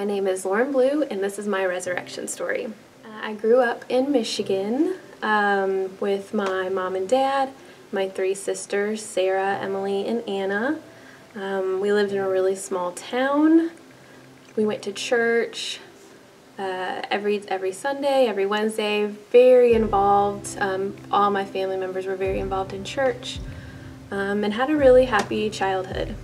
My name is Lauren Blue, and this is my resurrection story. I grew up in Michigan with my mom and dad, my three sisters, Sarah, Emily, and Anna. We lived in a really small town. We went to church every Sunday, every Wednesday, very involved. All my family members were very involved in church and had a really happy childhood.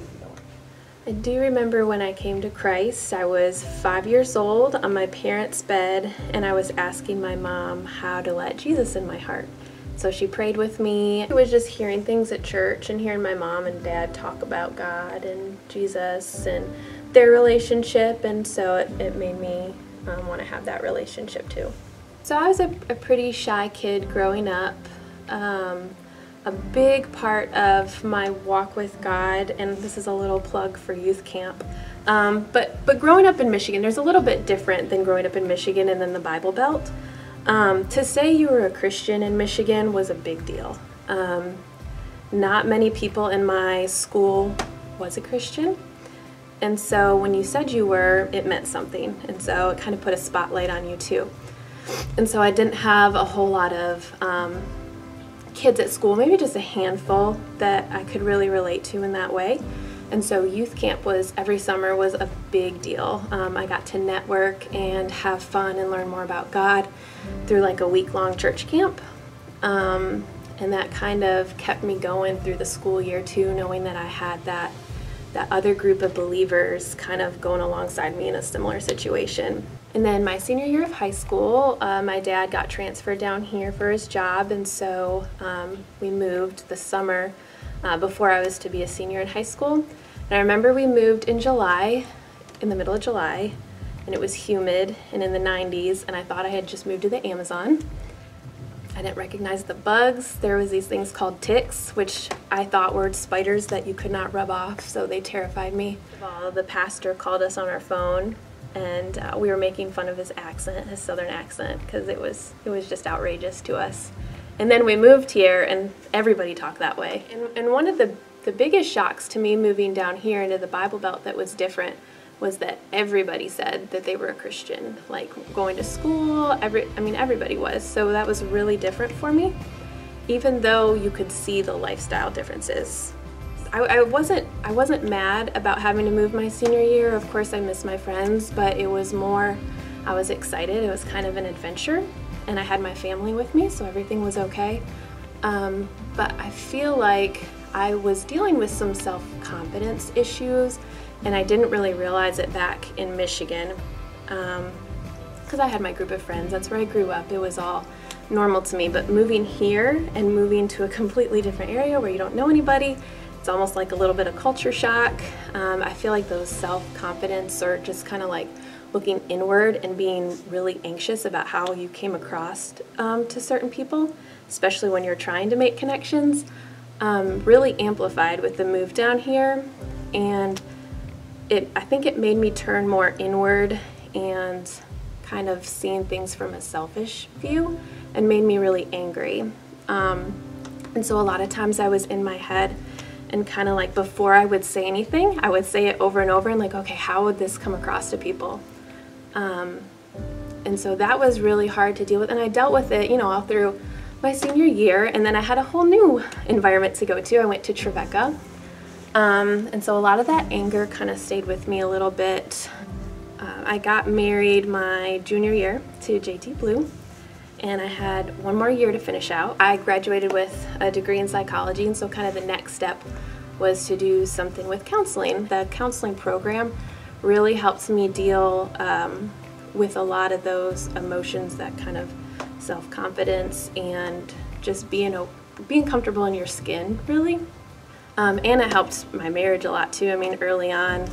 I do remember when I came to Christ. I was 5 years old on my parents' bed, and I was asking my mom how to let Jesus in my heart. So she prayed with me. I was just hearing things at church and hearing my mom and dad talk about God and Jesus and their relationship, and so it made me want to have that relationship too. So I was a pretty shy kid growing up. A big part of my walk with God, and this is a little plug for youth camp, but growing up in Michigan, there's a little bit different than growing up in Michigan and then the Bible Belt. To say you were a Christian in Michigan was a big deal. Not many people in my school was a Christian, and so when you said you were, it meant something, and so it kind of put a spotlight on you too. And so I didn't have a whole lot of kids at school, maybe just a handful that I could really relate to in that way. And so youth camp every summer was a big deal. I got to network and have fun and learn more about God through like a week-long church camp. And that kind of kept me going through the school year too, knowing that I had that other group of believers kind of going alongside me in a similar situation. And then my senior year of high school, my dad got transferred down here for his job, and so we moved the summer before I was to be a senior in high school. And I remember we moved in July, in the middle of July, and it was humid and in the 90s, and I thought I had just moved to the Amazon. I didn't recognize the bugs. There was these things called ticks, which I thought were spiders that you could not rub off, so they terrified me. The pastor called us on our phone, and we were making fun of his accent, his southern accent, because it was just outrageous to us. And then we moved here, and everybody talked that way. And one of the biggest shocks to me moving down here into the Bible Belt that was different was that everybody said that they were a Christian. Like going to school, everybody was. So that was really different for me, even though you could see the lifestyle differences. I wasn't mad about having to move my senior year. Of course I missed my friends, but it was more, I was excited. It was kind of an adventure, and I had my family with me, so everything was okay. But I feel like I was dealing with some self-confidence issues, and I didn't really realize it back in Michigan, because I had my group of friends. That's where I grew up. It was all normal to me. But moving here and moving to a completely different area where you don't know anybody, it's almost like a little bit of culture shock. I feel like those self-confidence or just kind of like looking inward and being really anxious about how you came across to certain people, especially when you're trying to make connections, really amplified with the move down here. And I think it made me turn more inward and kind of seeing things from a selfish view, and made me really angry. And so a lot of times I was in my head, and kind of like before I would say anything, I would say it over and over and like, okay, how would this come across to people? And so that was really hard to deal with, and I dealt with it, all through my senior year, and then I had a whole new environment to go to. I went to Trevecca, and so a lot of that anger kind of stayed with me a little bit. I got married my junior year to JT Blue, and I had one more year to finish out. I graduated with a degree in psychology, and so kind of the next step was to do something with counseling. The counseling program really helped me deal with a lot of those emotions, that kind of self-confidence and just being comfortable in your skin, really. And it helped my marriage a lot too. Early on,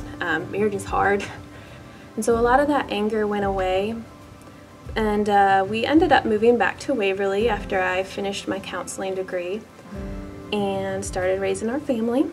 marriage is hard. And so a lot of that anger went away. And we ended up moving back to Waverly after I finished my counseling degree and started raising our family.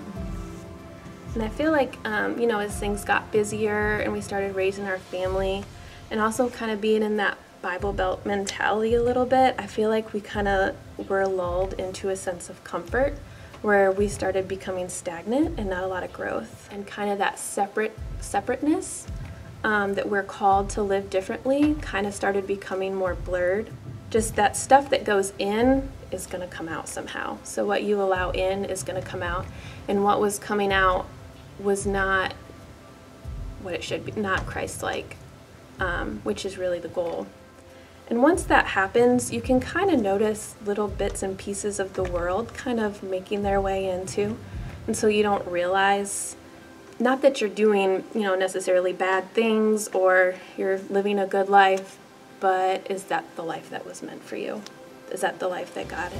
And I feel like, as things got busier and we started raising our family, and also kind of being in that Bible Belt mentality a little bit, I feel like we kind of were lulled into a sense of comfort where we started becoming stagnant and not a lot of growth. And kind of that separateness that we're called to live differently kind of started becoming more blurred. Just that stuff that goes in is going to come out somehow. So what you allow in is going to come out, and what was coming out was not what it should be, not Christ-like, which is really the goal. And once that happens, you can kind of notice little bits and pieces of the world kind of making their way into. And so you don't realize, not that you're doing, necessarily bad things or you're living a good life, but is that the life that was meant for you? Is that the life that God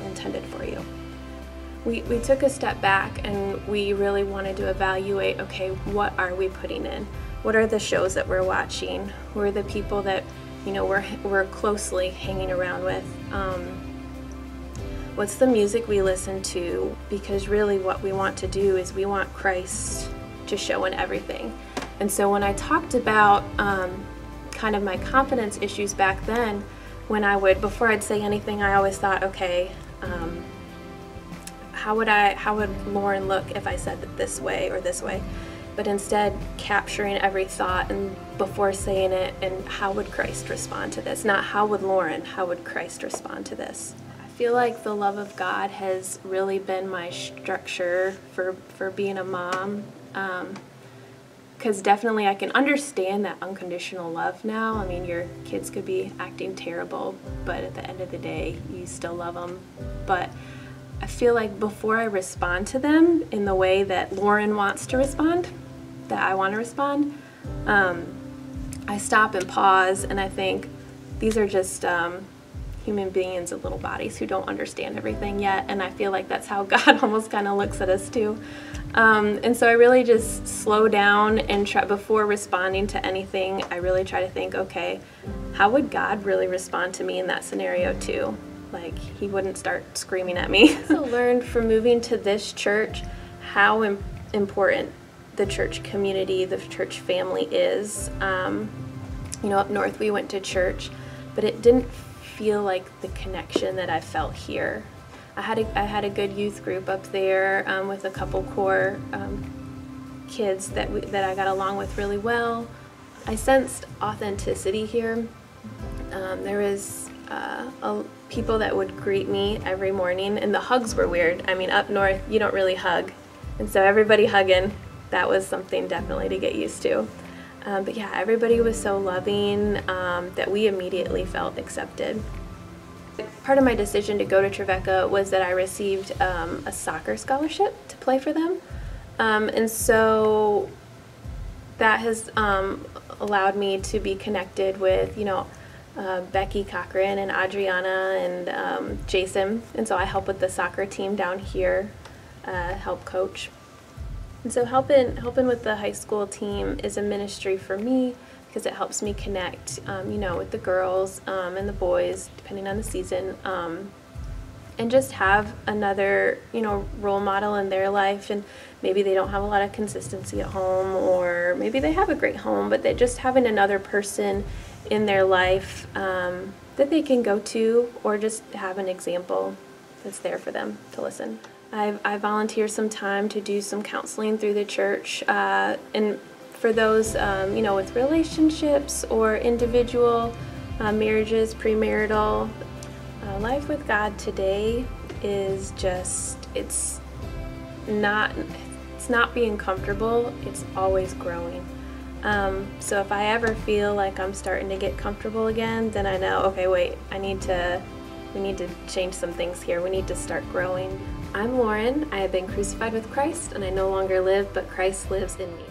intended for you? We took a step back and we really wanted to evaluate, okay, what are we putting in? What are the shows that we're watching? Who are the people that we're closely hanging around with? What's the music we listen to? Because really what we want to do is we want Christ to show in everything. And so when I talked about kind of my confidence issues back then, before I'd say anything, I always thought, okay, how would Lauren look if I said it this way or this way? But instead capturing every thought and before saying it, and how would Christ respond to this? Not how would Lauren, how would Christ respond to this? I feel like the love of God has really been my structure for being a mom, because definitely I can understand that unconditional love now. I mean, your kids could be acting terrible, but at the end of the day, you still love them. But I feel like before I respond to them in the way that Lauren wants to respond, that I want to respond, I stop and pause and I think these are just human beings with little bodies who don't understand everything yet, and I feel like that's how God almost kind of looks at us too. And so I really just slow down and try, before responding to anything, I really try to think, okay, how would God really respond to me in that scenario too? Like, he wouldn't start screaming at me. I also learned from moving to this church how important the church community, the church family is. Up north we went to church, but it didn't feel like the connection that I felt here. I had a good youth group up there with a couple core kids that I got along with really well. I sensed authenticity here. There was people that would greet me every morning, and the hugs were weird. I mean, up north, you don't really hug. And so everybody hugging, that was something definitely to get used to. But yeah, everybody was so loving that we immediately felt accepted. Part of my decision to go to Trevecca was that I received a soccer scholarship to play for them. And so that has allowed me to be connected with, Becky Cochran and Adriana and Jason, and so I help with the soccer team down here, help coach. And so helping with the high school team is a ministry for me because it helps me connect, with the girls and the boys, depending on the season, and just have another, role model in their life. And maybe they don't have a lot of consistency at home, or maybe they have a great home, but they're just having another person in their life that they can go to, or just have an example that's there for them to listen. I volunteer some time to do some counseling through the church, and for those with relationships or individual marriages, premarital. Life with God today is just, it's not being comfortable, it's always growing. So if I ever feel like I'm starting to get comfortable again, then I know, okay, wait, we need to change some things here. We need to start growing. I'm Lauren. I have been crucified with Christ, and I no longer live, but Christ lives in me.